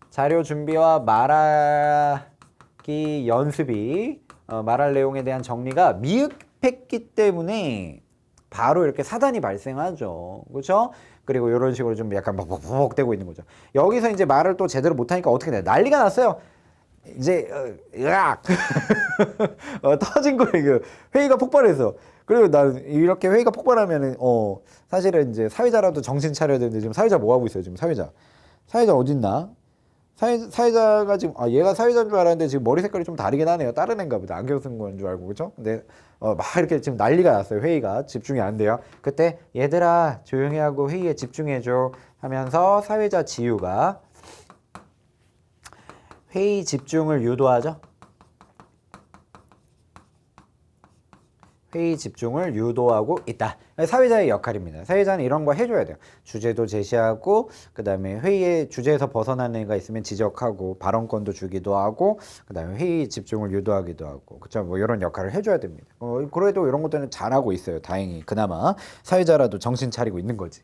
자료 준비와 말하기 연습이 말할 내용에 대한 정리가 미흡했기 때문에 바로 이렇게 사단이 발생하죠. 그렇죠? 그리고 이런 식으로 좀 약간 버벅대고 있는 거죠. 여기서 이제 말을 또 제대로 못하니까 어떻게 돼요? 난리가 났어요. 이제 으악 터진 거예요. 회의가 폭발해서. 그리고 난 이렇게 회의가 폭발하면은 사실은 이제 사회자라도 정신 차려야 되는데 지금 사회자 뭐 하고 있어요? 지금 사회자 어딨나? 사회자가 지금 얘가 사회자인 줄 알았는데 지금 머리 색깔이 좀 다르긴 하네요. 다른 애인가 보다. 안경 쓴 건 줄 알고 그죠? 근데 막 이렇게 지금 난리가 났어요. 회의가 집중이 안 돼요. 그때 얘들아 조용히 하고 회의에 집중해줘 하면서 사회자 지유가 회의 집중을 유도하죠. 회의 집중을 유도하고 있다. 사회자의 역할입니다. 사회자는 이런 거 해줘야 돼요. 주제도 제시하고 그 다음에 회의의 주제에서 벗어나는 애가 있으면 지적하고 발언권도 주기도 하고 그 다음에 회의 집중을 유도하기도 하고 그쵸? 뭐 이런 역할을 해줘야 됩니다. 그래도 이런 것들은 잘하고 있어요. 다행히 그나마 사회자라도 정신 차리고 있는 거지.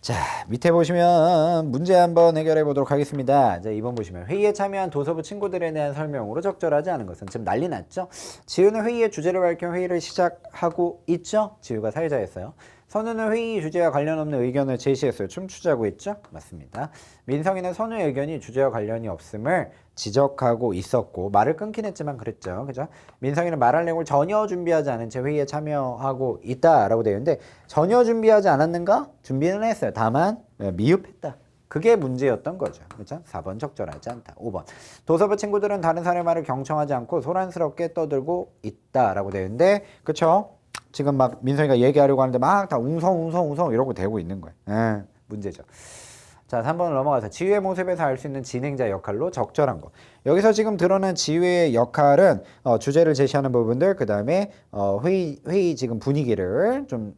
자, 밑에 보시면 문제 한번 해결해 보도록 하겠습니다. 자, 2번 보시면 회의에 참여한 도서부 친구들에 대한 설명으로 적절하지 않은 것은 지금 난리 났죠? 지우는 회의의 주제를 밝혀 회의를 시작하고 있죠? 지우가 사회자였어요. 선우는 회의 주제와 관련 없는 의견을 제시했어요. 춤추자고 했죠? 맞습니다. 민성이는 선우의 의견이 주제와 관련이 없음을 지적하고 있었고 말을 끊긴 했지만 그랬죠. 그죠? 민성이는 말할 내용을 전혀 준비하지 않은 채 회의에 참여하고 있다라고 되어 있는데 전혀 준비하지 않았는가? 준비는 했어요. 다만 미흡했다. 그게 문제였던 거죠. 그렇죠? 4번 적절하지 않다. 5번. 도서부 친구들은 다른 사람의 말을 경청하지 않고 소란스럽게 떠들고 있다라고 되어 있는데 그렇죠? 지금 막 민성이가 얘기하려고 하는데 막 다 웅성웅성 이러고 대고 있는 거예요. 문제죠. 자, 3번을 넘어가서 지휘의 모습에서 알 수 있는 진행자 역할로 적절한 거. 여기서 지금 드러난 지휘의 역할은 주제를 제시하는 부분들, 그 다음에 회의 지금 분위기를 좀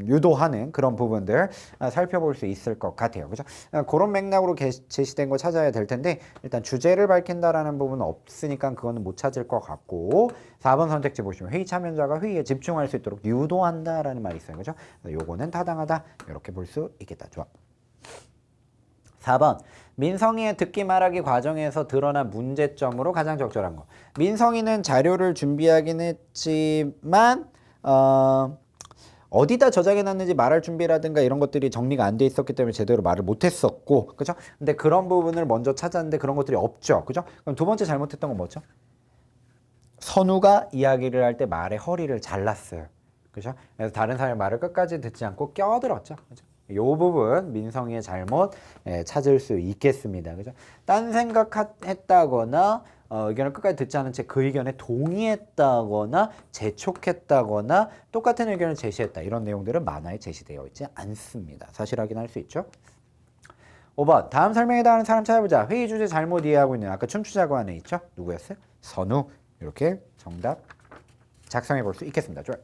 유도하는 그런 부분들 살펴볼 수 있을 것 같아요. 그죠? 그런 맥락으로 제시된 거 찾아야 될 텐데 일단 주제를 밝힌다라는 부분은 없으니까 그거는 못 찾을 것 같고 4번 선택지 보시면 회의 참여자가 회의에 집중할 수 있도록 유도한다라는 말이 있어요. 그죠? 요거는 타당하다. 이렇게 볼 수 있겠다. 좋아. 4번 민성이의 듣기 말하기 과정에서 드러난 문제점으로 가장 적절한 거. 민성이는 자료를 준비하긴 했지만 어디다 저장해놨는지 말할 준비라든가 이런 것들이 정리가 안 돼 있었기 때문에 제대로 말을 못했었고, 그죠? 근데 그런 부분을 먼저 찾았는데 그런 것들이 없죠, 그죠? 그럼 두 번째 잘못했던 건 뭐죠? 선우가 이야기를 할 때 말의 허리를 잘랐어요, 그죠? 그래서 다른 사람의 말을 끝까지 듣지 않고 껴들었죠, 그죠? 이 부분 민성이의 잘못 찾을 수 있겠습니다. 그죠? 딴 생각했다거나 의견을 끝까지 듣지 않은 채 그 의견에 동의했다거나 재촉했다거나 똑같은 의견을 제시했다. 이런 내용들은 만화에 제시되어 있지 않습니다. 사실 확인할 수 있죠. 5번 다음 설명에 따른 사람 찾아보자. 회의 주제 잘못 이해하고 있는 아까 춤추자고 하는 애 있죠? 누구였어요? 선우. 이렇게 정답 작성해 볼 수 있겠습니다. 좋아요.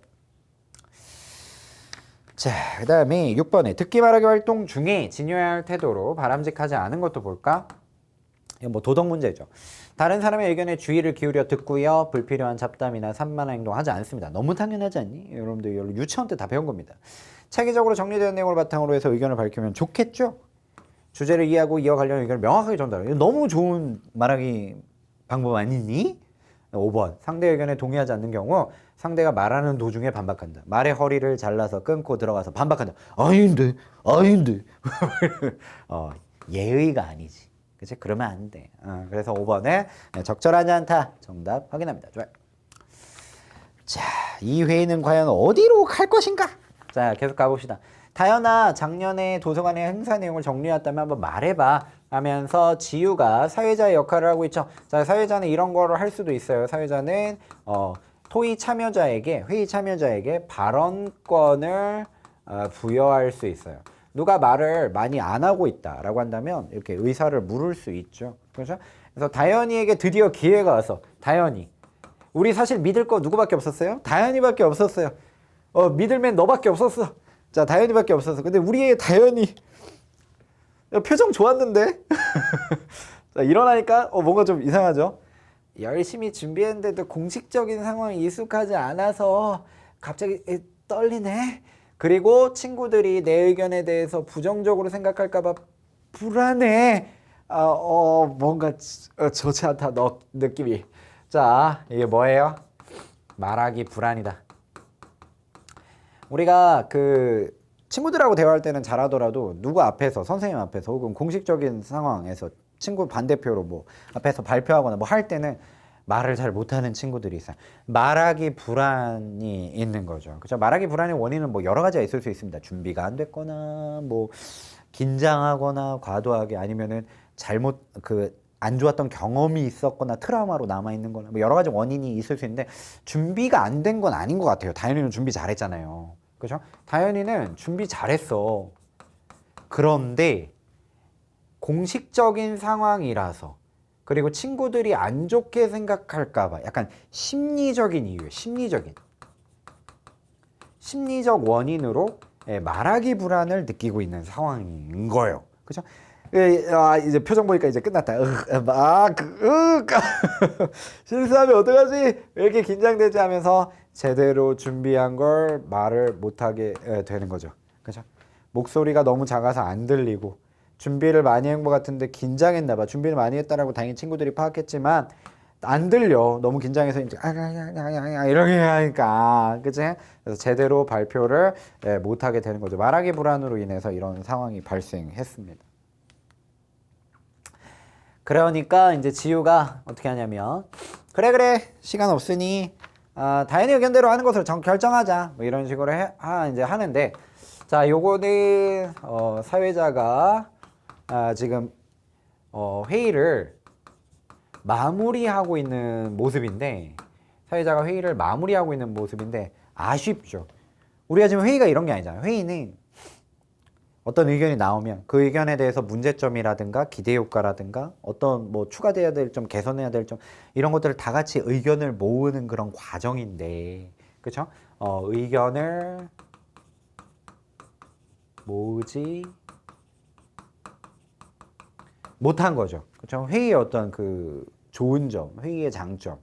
자, 그 다음에 6번에 듣기 말하기 활동 중에 지녀야 할 태도로 바람직하지 않은 것도 볼까? 이건 뭐 도덕 문제죠. 다른 사람의 의견에 주의를 기울여 듣고요. 불필요한 잡담이나 산만한 행동하지 않습니다. 너무 당연하지 않니? 여러분들 이거 유치원 때 다 배운 겁니다. 체계적으로 정리된 내용을 바탕으로 해서 의견을 밝히면 좋겠죠? 주제를 이해하고 이어가려는 의견을 명확하게 전달해. 이거 너무 좋은 말하기 방법 아니니? 5번 상대 의견에 동의하지 않는 경우 상대가 말하는 도중에 반박한다. 말의 허리를 잘라서 끊고 들어가서 반박한다. 아닌데 예의가 아니지. 그치? 그러면 안 돼. 그래서 5번에 적절하지 않다. 정답 확인합니다. 좋아요. 자, 이 회의는 과연 어디로 갈 것인가? 자, 계속 가봅시다. 다현아, 작년에 도서관의 행사 내용을 정리해왔다면 한번 말해봐 하면서 지유가 사회자의 역할을 하고 있죠. 자, 사회자는 이런 거를 할 수도 있어요. 사회자는 회의 참여자에게 발언권을 부여할 수 있어요. 누가 말을 많이 안 하고 있다라고 한다면 이렇게 의사를 물을 수 있죠. 그렇죠? 그래서 다현이에게 드디어 기회가 와서 다현이, 우리 사실 믿을 거 누구밖에 없었어요? 다현이밖에 없었어요. 믿을맨 너밖에 없었어. 자, 다현이밖에 없었어. 근데 우리의 다현이 표정 좋았는데? 자, 일어나니까 뭔가 좀 이상하죠? 열심히 준비했는데도 공식적인 상황에 익숙하지 않아서 갑자기 떨리네? 그리고 친구들이 내 의견에 대해서 부정적으로 생각할까봐 불안해. 뭔가 좋지 않다, 느낌이. 자, 이게 뭐예요? 말하기 불안이다. 우리가 그 친구들하고 대화할 때는 잘하더라도 누구 앞에서, 선생님 앞에서 혹은 공식적인 상황에서 친구 반대표로 뭐 앞에서 발표하거나 뭐 할 때는 말을 잘 못하는 친구들이 있어요. 말하기 불안이 있는 거죠. 그렇죠? 말하기 불안의 원인은 뭐 여러 가지가 있을 수 있습니다. 준비가 안 됐거나 뭐 긴장하거나 과도하게, 아니면은 잘못 안 좋았던 경험이 있었거나 트라우마로 남아 있는 거나 뭐 여러 가지 원인이 있을 수 있는데 준비가 안 된 건 아닌 것 같아요. 다현이는 준비 잘했잖아요. 그렇죠? 다현이는 준비 잘했어. 그런데 공식적인 상황이라서, 그리고 친구들이 안 좋게 생각할까봐 약간 심리적인 이유, 심리적 원인으로 말하기 불안을 느끼고 있는 상황인 거예요. 그렇죠? 이제 표정 보니까 이제 끝났다. 실수하면 어떡하지? 왜 이렇게 긴장되지 하면서 제대로 준비한 걸 말을 못하게 되는 거죠. 그렇죠? 목소리가 너무 작아서 안 들리고, 준비를 많이 한 것 같은데 긴장했나 봐. 준비를 많이 했다라고 당연히 친구들이 파악했지만 안 들려. 너무 긴장해서 이제 이렇게 하니까, 그치? 그래서 제대로 발표를 못하게 되는 거죠. 말하기 불안으로 인해서 이런 상황이 발생했습니다. 그러니까 이제 지우가 어떻게 하냐면, 그래 시간 없으니 다현이 의견대로 하는 것으로 결정하자, 뭐 이런 식으로 이제 하는데, 자, 요거는 사회자가 지금 회의를 마무리하고 있는 모습인데, 사회자가 회의를 마무리하고 있는 모습인데 아쉽죠. 우리가 지금 회의가 이런 게 아니잖아요. 회의는 어떤 의견이 나오면 그 의견에 대해서 문제점이라든가 기대 효과라든가 어떤 뭐 추가돼야 될 점, 개선해야 될 점 이런 것들을 다 같이 의견을 모으는 그런 과정인데, 그렇죠? 의견을 모으지 못한 거죠. 그렇죠? 회의의 어떤 그 좋은 점, 회의의 장점,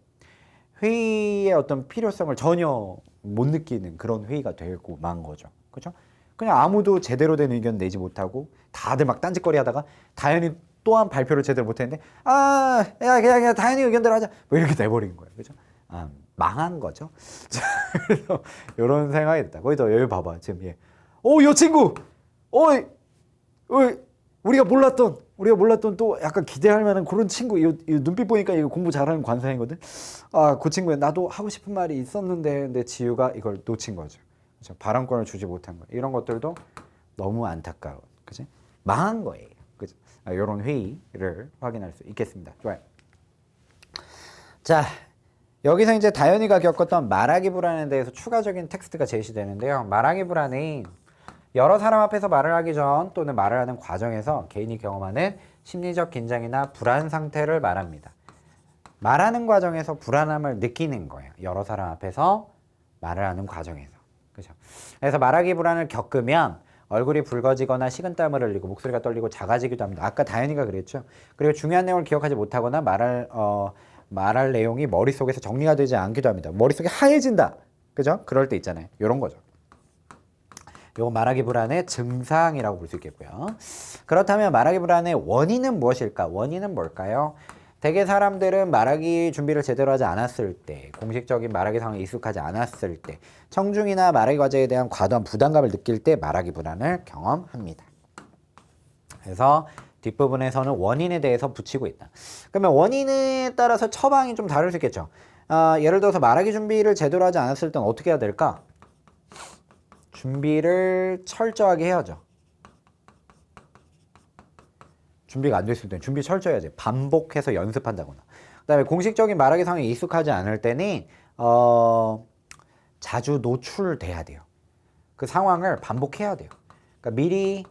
회의의 어떤 필요성을 전혀 못 느끼는 그런 회의가 되고 만 거죠. 그렇죠? 그냥 아무도 제대로 된 의견 내지 못하고 다들 막 딴짓거리 하다가 다현이 또한 발표를 제대로 못했는데 야 그냥 다현이 의견대로 하자 뭐 이렇게 돼버린 거예요. 그렇죠? 망한 거죠. 그래서 이런 생각이 든다. 거기서 여기 봐봐 지금 얘. 여 친구, 우리가 몰랐던 또 약간 기대할 만한 그런 친구. 이 눈빛 보니까 이거 공부 잘하는 관상이거든. 그 친구야 나도 하고 싶은 말이 있었는데 근데 지우가 이걸 놓친 거죠. 그렇죠? 발언권을 주지 못한 거. 이런 것들도 너무 안타까워. 그치? 망한 거예요. 그죠? 이런 회의를 확인할 수 있겠습니다. 좋아요. 자, 여기서 이제 다현이가 겪었던 말하기 불안에 대해서 추가적인 텍스트가 제시되는데요. 말하기 불안이 여러 사람 앞에서 말을 하기 전 또는 말을 하는 과정에서 개인이 경험하는 심리적 긴장이나 불안 상태를 말합니다. 말하는 과정에서 불안함을 느끼는 거예요. 여러 사람 앞에서 말을 하는 과정에서. 그렇죠? 그래서 말하기 불안을 겪으면 얼굴이 붉어지거나 식은땀을 흘리고 목소리가 떨리고 작아지기도 합니다. 아까 다현이가 그랬죠. 그리고 중요한 내용을 기억하지 못하거나 말할 내용이 머릿속에서 정리가 되지 않기도 합니다. 머릿속이 하얘진다. 그죠? 그럴 때 있잖아요. 이런 거죠. 요거 말하기 불안의 증상이라고 볼 수 있겠고요. 그렇다면 말하기 불안의 원인은 무엇일까? 원인은 뭘까요? 대개 사람들은 말하기 준비를 제대로 하지 않았을 때, 공식적인 말하기 상황에 익숙하지 않았을 때, 청중이나 말하기 과제에 대한 과도한 부담감을 느낄 때 말하기 불안을 경험합니다. 그래서 뒷부분에서는 원인에 대해서 붙이고 있다. 그러면 원인에 따라서 처방이 좀 다를 수 있겠죠. 예를 들어서 말하기 준비를 제대로 하지 않았을 때는 어떻게 해야 될까? 준비를 철저하게 해야죠. 준비가 안 됐을 때는 준비 철저히 해야지. 반복해서 연습한다거나. 그 다음에 공식적인 말하기 상황에 익숙하지 않을 때는 자주 노출돼야 돼요. 그 상황을 반복해야 돼요. 그러니까 미리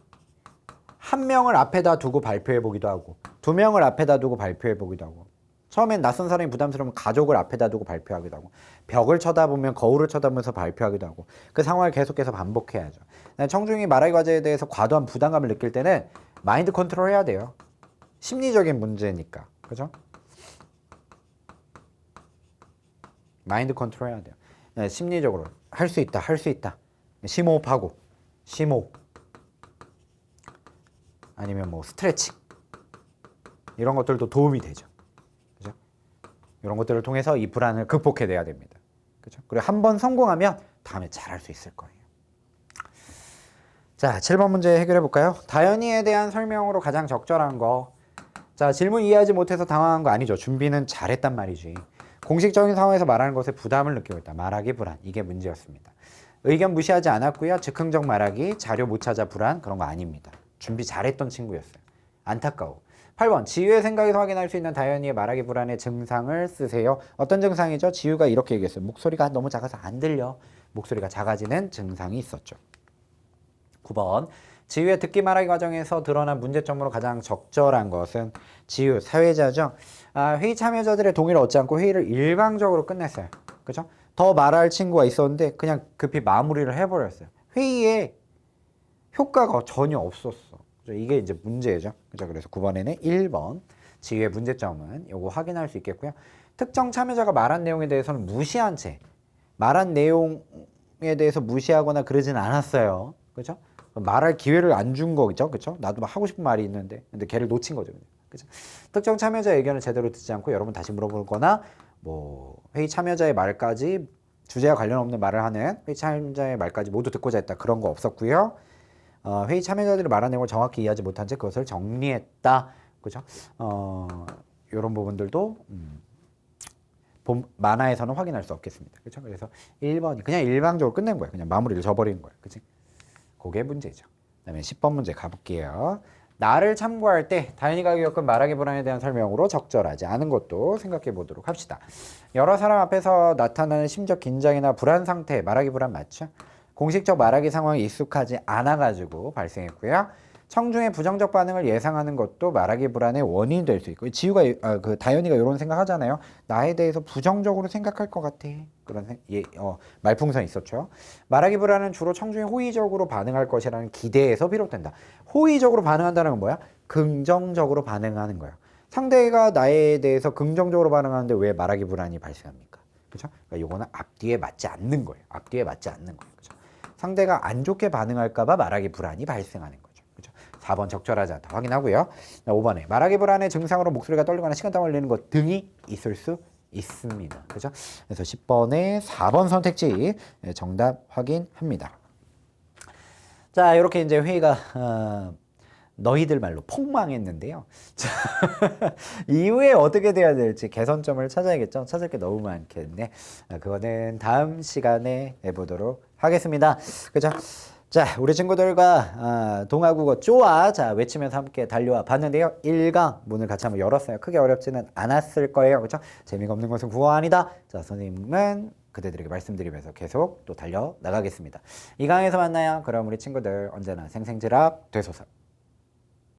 한 명을 앞에다 두고 발표해 보기도 하고, 두 명을 앞에다 두고 발표해 보기도 하고, 처음엔 낯선 사람이 부담스러우면 가족을 앞에다 두고 발표하기도 하고, 벽을 쳐다보면 거울을 쳐다보면서 발표하기도 하고, 그 상황을 계속해서 반복해야죠. 청중이 말하기 과제에 대해서 과도한 부담감을 느낄 때는 마인드 컨트롤 해야 돼요. 심리적인 문제니까. 그죠? 마인드 컨트롤 해야 돼요. 심리적으로 할 수 있다, 할 수 있다. 심호흡하고, 심호흡. 아니면 뭐 스트레칭. 이런 것들도 도움이 되죠. 그죠? 이런 것들을 통해서 이 불안을 극복해내야 됩니다. 그죠? 그리고 한 번 성공하면 다음에 잘할 수 있을 거예요. 자, 7번 문제 해결해 볼까요? 다현이에 대한 설명으로 가장 적절한 거. 자, 질문 이해하지 못해서 당황한 거 아니죠. 준비는 잘했단 말이지. 공식적인 상황에서 말하는 것에 부담을 느끼고 있다. 말하기 불안. 이게 문제였습니다. 의견 무시하지 않았고요. 즉흥적 말하기, 자료 못 찾아 불안, 그런 거 아닙니다. 준비 잘했던 친구였어요. 안타까워. 8번 지유의 생각에서 확인할 수 있는 다현이의 말하기 불안의 증상을 쓰세요. 어떤 증상이죠? 지유가 이렇게 얘기했어요. 목소리가 너무 작아서 안 들려. 목소리가 작아지는 증상이 있었죠. 9번 지유의 듣기 말하기 과정에서 드러난 문제점으로 가장 적절한 것은 지유, 사회자죠. 회의 참여자들의 동의를 얻지 않고 회의를 일방적으로 끝냈어요. 그죠? 더 말할 친구가 있었는데 그냥 급히 마무리를 해버렸어요. 회의에 효과가 전혀 없었어. 이게 이제 문제죠. 그죠? 그래서 9번에는 1번 지유의 문제점은 요거 확인할 수 있겠고요. 특정 참여자가 말한 내용에 대해서는 무시한 채 말한 내용에 대해서 무시하거나 그러진 않았어요. 그죠? 말할 기회를 안 준 거죠. 그죠? 나도 막 하고 싶은 말이 있는데 근데 걔를 놓친 거죠. 그죠? 특정 참여자의 의견을 제대로 듣지 않고 여러 번 다시 물어보거나 뭐 회의 참여자의 말까지 주제와 관련 없는 말을 하는 회의 참여자의 말까지 모두 듣고자 했다. 그런 거 없었고요. 회의 참여자들이 말한 내용을 정확히 이해하지 못한 채 그것을 정리했다. 그죠? 이런 부분들도 만화에서는 확인할 수 없겠습니다. 그죠? 그래서 1번이 그냥 일방적으로 끝낸 거예요. 그냥 마무리를 져버리는 거예요. 그치? 그게 문제죠. 그 다음에 10번 문제 가볼게요. 나를 참고할 때 다현이가 겪은 말하기 불안에 대한 설명으로 적절하지 않은 것도 생각해 보도록 합시다. 여러 사람 앞에서 나타나는 심적 긴장이나 불안 상태, 말하기 불안 맞죠? 공식적 말하기 상황이 익숙하지 않아가지고 발생했고요. 청중의 부정적 반응을 예상하는 것도 말하기 불안의 원인이 될 수 있고 지우가 다현이가 이런 생각하잖아요. 나에 대해서 부정적으로 생각할 것 같아. 그런 말풍선 있었죠. 말하기 불안은 주로 청중이 호의적으로 반응할 것이라는 기대에서 비롯된다. 호의적으로 반응한다는 건 뭐야? 긍정적으로 반응하는 거야. 상대가 나에 대해서 긍정적으로 반응하는데 왜 말하기 불안이 발생합니까? 그렇죠? 그러니까 이거는 앞뒤에 맞지 않는 거예요. 앞뒤에 맞지 않는 거예요. 그렇죠? 상대가 안 좋게 반응할까봐 말하기 불안이 발생하는 거죠. 그렇죠? 4번 적절하지 않다 확인하고요. 5번에 말하기 불안의 증상으로 목소리가 떨리거나 식은땀 흘리는 것 등이 있을 수 있습니다. 그렇죠? 그래서 10번에 4번 선택지 정답 확인합니다. 자, 이렇게 이제 회의가 너희들 말로 폭망했는데요. 자, 이후에 어떻게 돼야 될지 개선점을 찾아야겠죠. 찾을 게 너무 많겠네. 그거는 다음 시간에 해보도록 하겠습니다. 그죠? 자, 우리 친구들과 동아국어 쪼아 자 외치면서 함께 달려와 봤는데요. 1강 문을 같이 한번 열었어요. 크게 어렵지는 않았을 거예요. 그렇죠? 재미가 없는 것은 국어가 아니다. 자, 선생님은 그대들에게 말씀드리면서 계속 또 달려 나가겠습니다. 2강에서 만나요. 그럼 우리 친구들 언제나 생생지락 되소서.